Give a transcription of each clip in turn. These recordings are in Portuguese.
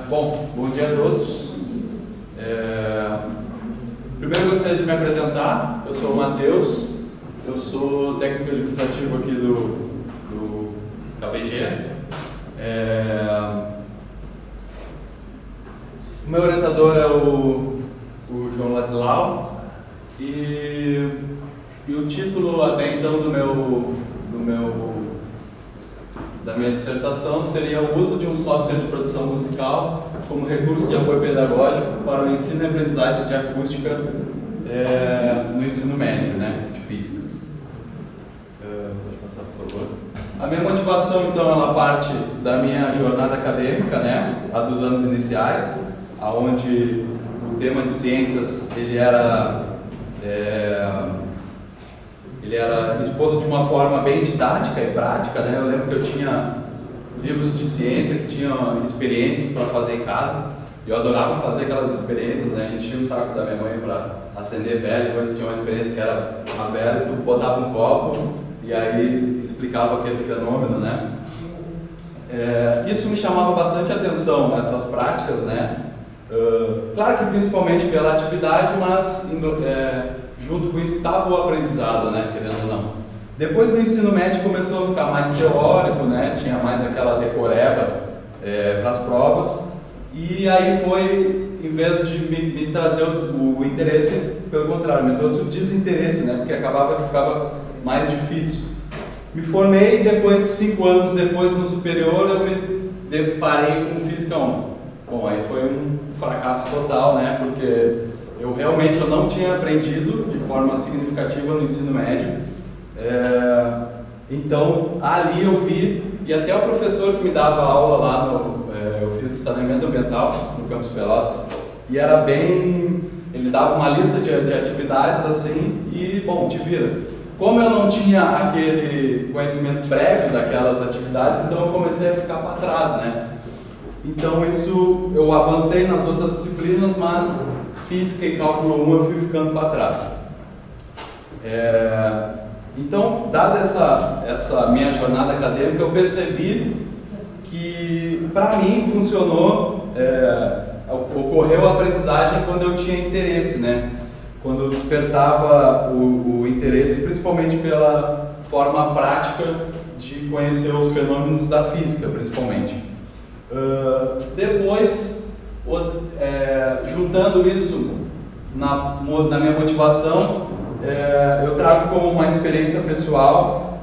Bom dia a todos. Primeiro eu gostaria de me apresentar. Eu sou o Matheus, eu sou técnico administrativo aqui do KPG. O meu orientador é o João Ladislau e o título até então da minha dissertação seria o uso de um software de produção musical como recurso de apoio pedagógico para o ensino e aprendizagem de acústica no ensino médio, de física. Pode passar, por favor. A minha motivação, então, ela parte da minha jornada acadêmica, a dos anos iniciais, aonde o tema de ciências ele era exposto de uma forma bem didática e prática, Eu lembro que eu tinha livros de ciência que tinham experiências para fazer em casa. Eu adorava fazer aquelas experiências, enchia o saco da minha mãe para acender vela. Depois tinha uma experiência que era a vela, tu botava um copo e aí explicava aquele fenômeno, Isso me chamava bastante atenção, essas práticas, Claro que principalmente pela atividade, mas junto com isso estava o aprendizado, querendo ou não. Depois do ensino médio começou a ficar mais teórico, Tinha mais aquela decoreba para as provas. E aí foi, em vez de me trazer o interesse, pelo contrário, me trouxe o desinteresse, Porque acabava que ficava mais difícil. Me formei e depois, 5 anos depois, no superior, eu me deparei com Física 1. Bom, aí foi um fracasso total, Porque eu realmente não tinha aprendido de forma significativa no ensino médio. Então, ali eu vi, e até o professor que me dava aula lá, eu fiz saneamento ambiental no Campus Pelotas, e era bem, ele dava uma lista de atividades assim, e bom, te vira. Como eu não tinha aquele conhecimento prévio daquelas atividades, então eu comecei a ficar para trás, Então isso, eu avancei nas outras disciplinas, mas Física e Cálculo 1 eu fui ficando para trás. Então, dada essa minha jornada acadêmica, eu percebi que, para mim, funcionou, ocorreu a aprendizagem quando eu tinha interesse, Quando eu despertava o interesse, principalmente pela forma prática de conhecer os fenômenos da física, principalmente. Depois, juntando isso na minha motivação, eu trago como uma experiência pessoal.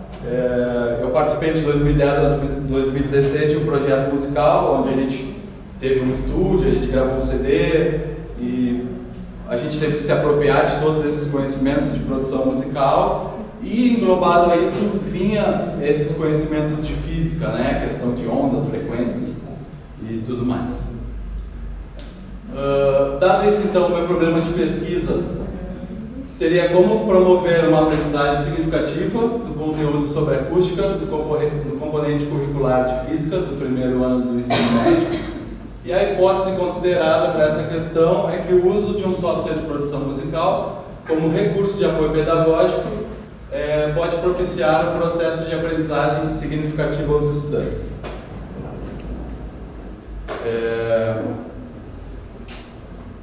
Eu participei de 2010 a 2016 de um projeto musical, onde a gente teve um estúdio, a gente gravou um CD e a gente teve que se apropriar de todos esses conhecimentos de produção musical, e englobado a isso vinha esses conhecimentos de física, questão de ondas, frequências e tudo mais. Dado isso, então, o meu problema de pesquisa seria como promover uma aprendizagem significativa do conteúdo sobre acústica do componente curricular de física do primeiro ano do ensino médio. E a hipótese considerada para essa questão é que o uso de um software de produção musical como recurso de apoio pedagógico pode propiciar um processo de aprendizagem significativo aos estudantes.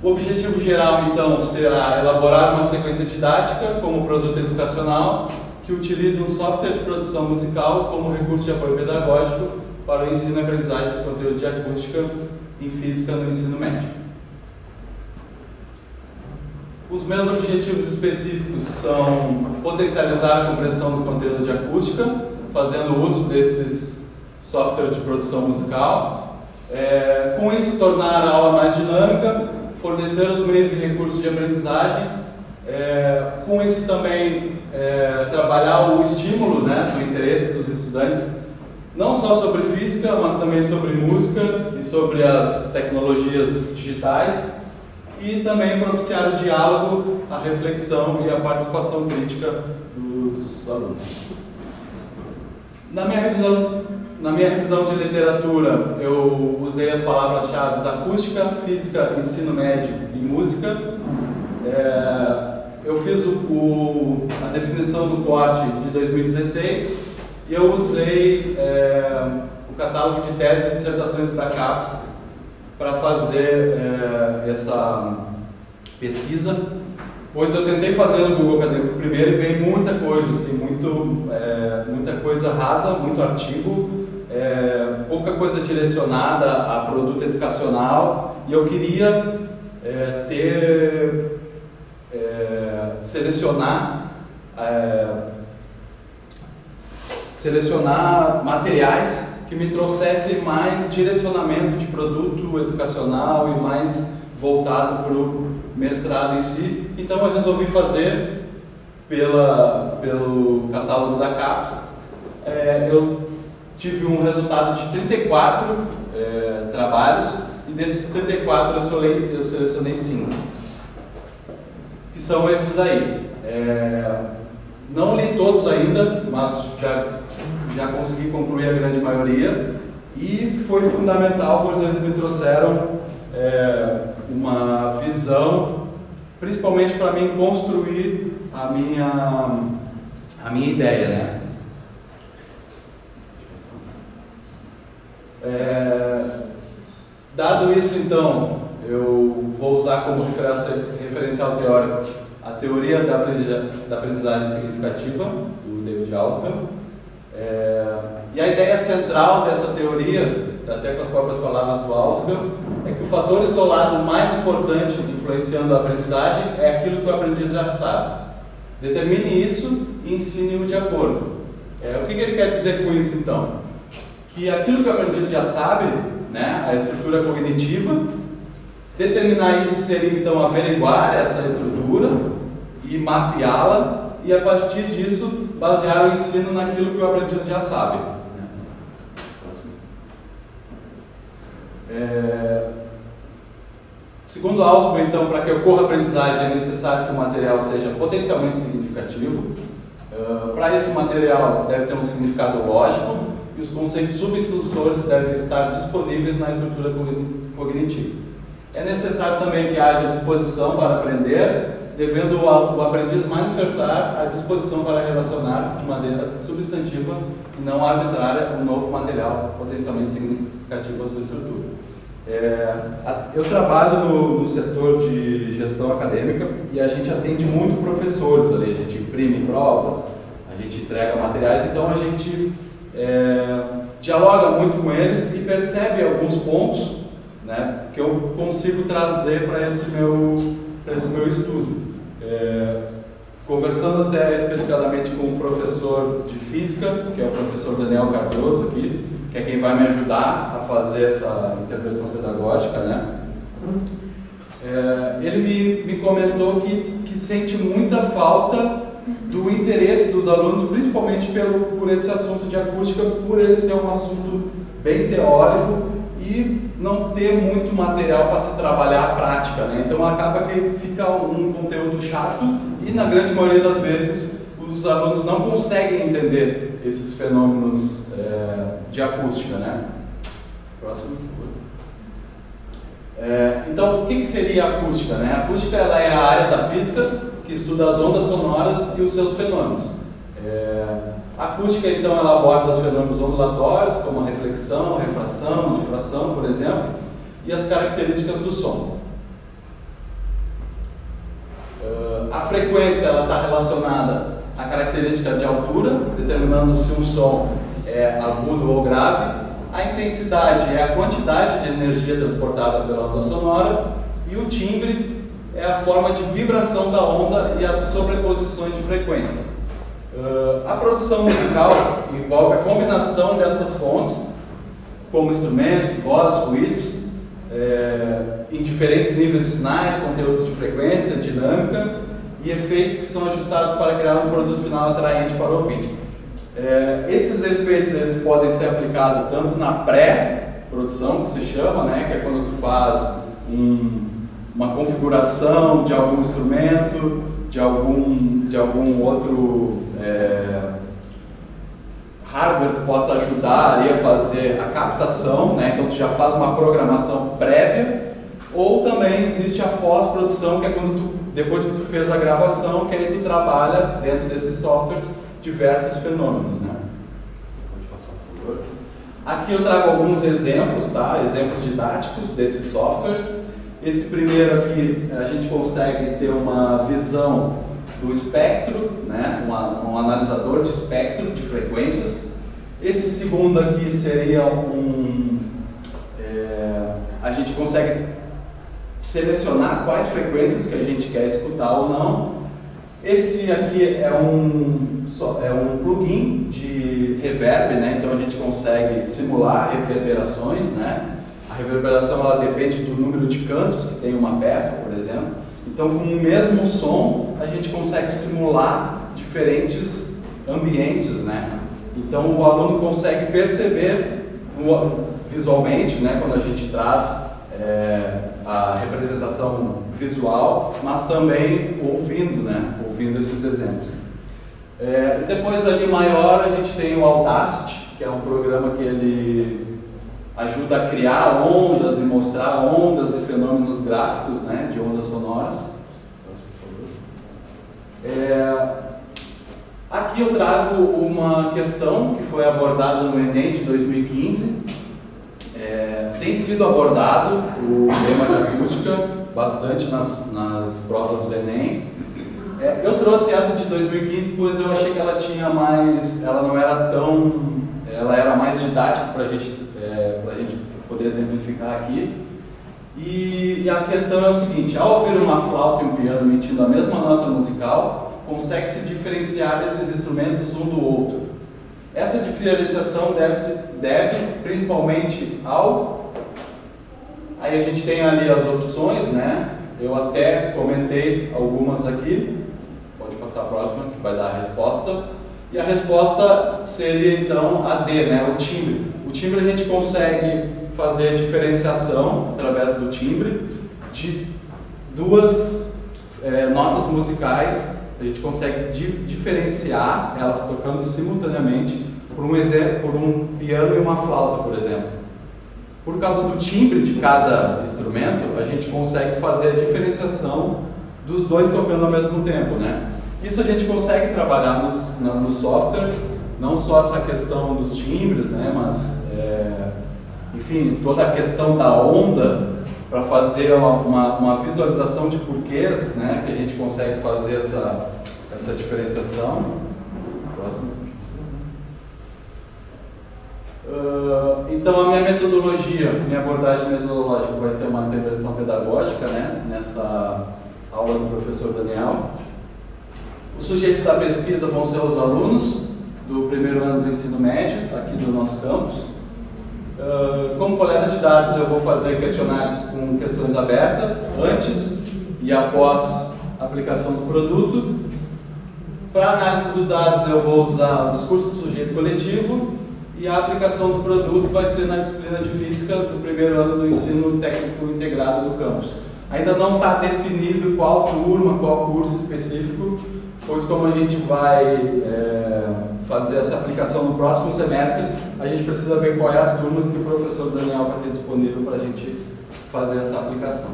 O objetivo geral, então, será elaborar uma sequência didática como produto educacional que utilize um software de produção musical como recurso de apoio pedagógico para o ensino e aprendizagem do conteúdo de acústica em física no ensino médio. Os meus objetivos específicos são potencializar a compreensão do conteúdo de acústica, fazendo uso desses softwares de produção musical, com isso tornar a aula mais dinâmica, fornecer os meios e recursos de aprendizagem, com isso também trabalhar o estímulo do interesse dos estudantes, não só sobre física, mas também sobre música e sobre as tecnologias digitais, e também propiciar o diálogo, a reflexão e a participação crítica dos alunos. Na minha revisão de literatura, eu usei as palavras-chave acústica, física, ensino médio e música. Eu fiz a definição do corte de 2016 e eu usei o o catálogo de teses e dissertações da CAPES para fazer essa pesquisa, pois eu tentei fazer no Google Acadêmico primeiro e veio muita coisa, assim, muita coisa rasa, muito artigo, pouca coisa direcionada a produto educacional, e eu queria selecionar materiais que me trouxessem mais direcionamento de produto educacional e mais voltado para o mestrado em si. Então eu resolvi fazer pelo catálogo da CAPES. Eu tive um resultado de 34 trabalhos, e desses 34 eu selecionei 5, que são esses aí. Não li todos ainda, mas já consegui concluir a grande maioria, e foi fundamental, pois eles me trouxeram uma visão, principalmente para mim construir a minha ideia, né? Dado isso, então, eu vou usar como referencial teórico a teoria da aprendizagem significativa, do David Ausubel. E a ideia central dessa teoria, até com as próprias palavras do Ausubel, é que o fator isolado mais importante influenciando a aprendizagem é aquilo que o aprendiz já sabe. Determine isso e ensine-o de acordo. O que ele quer dizer com isso, então? Que aquilo que o aprendiz já sabe, né, a estrutura cognitiva, determinar isso seria, então, averiguar essa estrutura e mapeá-la, e a partir disso basear o ensino naquilo que o aprendiz já sabe. Segundo Ausubel, então, para que ocorra aprendizagem é necessário que o material seja potencialmente significativo. Para isso, o material deve ter um significado lógico e os conceitos subinstrutores devem estar disponíveis na estrutura cognitiva. É necessário também que haja disposição para aprender, devendo o aprendiz manifestar a disposição para relacionar de maneira substantiva e não arbitrária um novo material potencialmente significativo à sua estrutura. Eu trabalho no setor de gestão acadêmica e a gente atende muito professores ali, a gente imprime provas, a gente entrega materiais, então a gente dialoga muito com eles e percebe alguns pontos, né, que eu consigo trazer para esse meu estudo. Conversando até especificadamente com um professor de física, que é o professor Daniel Cardoso aqui, que é quem vai me ajudar a fazer essa intervenção pedagógica, né? Ele me comentou que sente muita falta do interesse dos alunos, principalmente por esse assunto de acústica, por ele ser um assunto bem teórico e não ter muito material para se trabalhar a prática, né? Então acaba que fica um conteúdo chato e, na grande maioria das vezes, os alunos não conseguem entender esses fenômenos de acústica, né? Próximo, por favor. Então, o que seria a acústica, né? A acústica ela é a área da física que estuda as ondas sonoras e os seus fenômenos. A acústica, então, ela aborda os fenômenos ondulatórios, como a reflexão, refração, difração, por exemplo, e as características do som. A frequência está relacionada à característica de altura, determinando se um som é agudo ou grave. A intensidade é a quantidade de energia transportada pela onda sonora, e o timbre é a forma de vibração da onda e as sobreposições de frequência. A produção musical envolve a combinação dessas fontes, como instrumentos, vozes, ruídos, em diferentes níveis de sinais, conteúdos de frequência, dinâmica e efeitos que são ajustados para criar um produto final atraente para o ouvinte. Esses efeitos eles podem ser aplicados tanto na pré-produção, que se chama, né, que é quando tu faz uma configuração de algum instrumento, de algum outro hardware que possa ajudar ali a fazer a captação, né? Então tu já faz uma programação prévia, ou também existe a pós-produção, que é quando depois que tu fez a gravação, que aí tu trabalha dentro desses softwares diversos fenômenos, né? Pode passar, por favor. Aqui eu trago alguns exemplos, tá? Exemplos didáticos desses softwares. Esse primeiro aqui, a gente consegue ter uma visão do espectro, né? Um analisador de espectro de frequências. Esse segundo aqui seria a gente consegue selecionar quais frequências que a gente quer escutar ou não. Esse aqui é um plugin de reverb, né? Então a gente consegue simular reverberações, né? A reverberação ela depende do número de cantos que tem uma peça, por exemplo. Então com o mesmo som a gente consegue simular diferentes ambientes, né? Então o aluno consegue perceber visualmente, né? Quando a gente traz a representação visual, mas também ouvindo, né? Ouvindo esses exemplos. Depois ali maior a gente tem o Audacity, que é um programa que ele ajuda a criar ondas e mostrar ondas e fenômenos gráficos, né? De ondas sonoras. Aqui eu trago uma questão que foi abordada no Enem de 2015. Tem sido abordado o tema de acústica bastante nas provas do Enem. Eu trouxe essa de 2015 pois eu achei que ela tinha mais, ela não era tão, ela era mais didática para a gente poder exemplificar aqui. E a questão é o seguinte: ao ouvir uma flauta e um piano emitindo a mesma nota musical, consegue-se diferenciar esses instrumentos um do outro. Essa diferenciação deve principalmente ao... Aí a gente tem ali as opções, né? Eu até comentei algumas aqui. Pode passar a próxima, que vai dar a resposta. E a resposta seria então a D, né? O timbre. O timbre a gente consegue fazer a diferenciação através do timbre de duas notas musicais. A gente consegue diferenciar elas tocando simultaneamente por um piano e uma flauta, por exemplo. Por causa do timbre de cada instrumento, a gente consegue fazer a diferenciação dos dois tocando ao mesmo tempo, né? Isso a gente consegue trabalhar nos softwares, não só essa questão dos timbres, né? Mas, enfim, toda a questão da onda, para fazer uma visualização de porquês, né? Que a gente consegue fazer essa diferenciação. Próximo. Então a minha metodologia, minha abordagem metodológica vai ser uma intervenção pedagógica, né? Nessa aula do professor Daniel. Os sujeitos da pesquisa vão ser os alunos do primeiro ano do ensino médio, aqui do nosso campus. Como coleta de dados, eu vou fazer questionários com questões abertas, antes e após a aplicação do produto. Para análise dos dados, eu vou usar o discurso do sujeito coletivo, e a aplicação do produto vai ser na disciplina de física do primeiro ano do ensino técnico integrado do campus. Ainda não está definido qual turma, qual curso específico, pois como a gente vai fazer essa aplicação no próximo semestre, a gente precisa ver quais as turmas que o professor Daniel vai ter disponível para a gente fazer essa aplicação.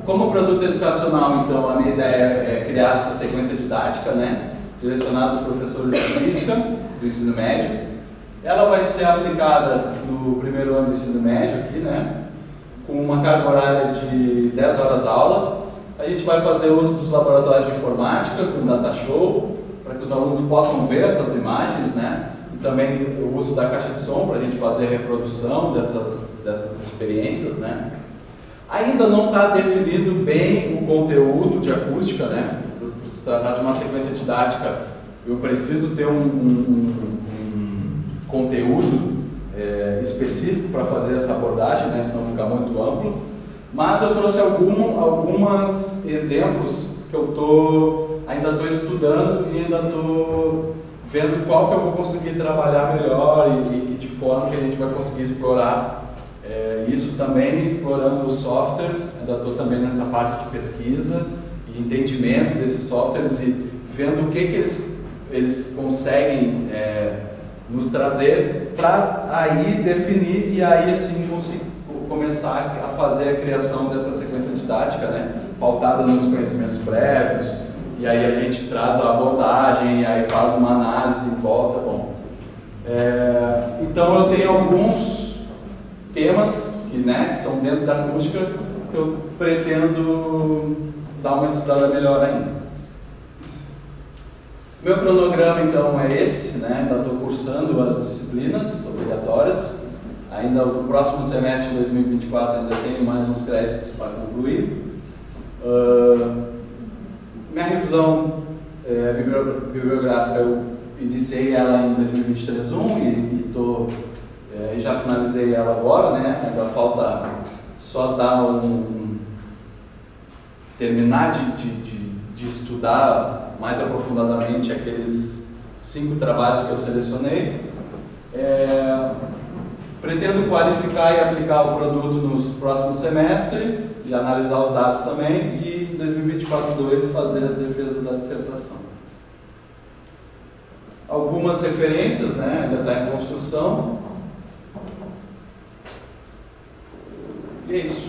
Como produto educacional, então, a minha ideia é criar essa sequência didática, né? Direcionada aos professores de física do ensino médio. Ela vai ser aplicada no primeiro ano do ensino médio aqui, né? Com uma carga horária de 10 horas aula. A gente vai fazer uso dos laboratórios de informática com data show, para que os alunos possam ver essas imagens, né? E também o uso da caixa de som para a gente fazer a reprodução dessas experiências, né? Ainda não está definido bem o conteúdo de acústica, né? Por se tratar de uma sequência didática, eu preciso ter um conteúdo específico para fazer essa abordagem, né? Senão fica muito amplo. Mas eu trouxe alguns exemplos que eu ainda estou estudando e ainda estou vendo qual que eu vou conseguir trabalhar melhor e de forma que a gente vai conseguir explorar isso também, explorando os softwares. Ainda estou também nessa parte de pesquisa e entendimento desses softwares e vendo o que eles conseguem nos trazer para aí definir e aí assim começar a fazer a criação dessa sequência didática, né? Pautada nos conhecimentos prévios, e aí a gente traz a abordagem e aí faz uma análise em volta. Bom, Então eu tenho alguns temas que são dentro da acústica que eu pretendo dar uma estudada melhor ainda. Meu cronograma então é esse, ainda estou cursando as disciplinas obrigatórias. Ainda no próximo semestre de 2024 ainda tenho mais uns créditos para concluir. Minha revisão bibliográfica eu iniciei ela em 2023/1 e já finalizei ela agora, Ainda falta só dar terminar de estudar mais aprofundadamente aqueles 5 trabalhos que eu selecionei. Pretendo qualificar e aplicar o produto nos próximos semestres e analisar os dados também, e em 2024/2 fazer a defesa da dissertação. Algumas referências, ainda está em construção. E é isso.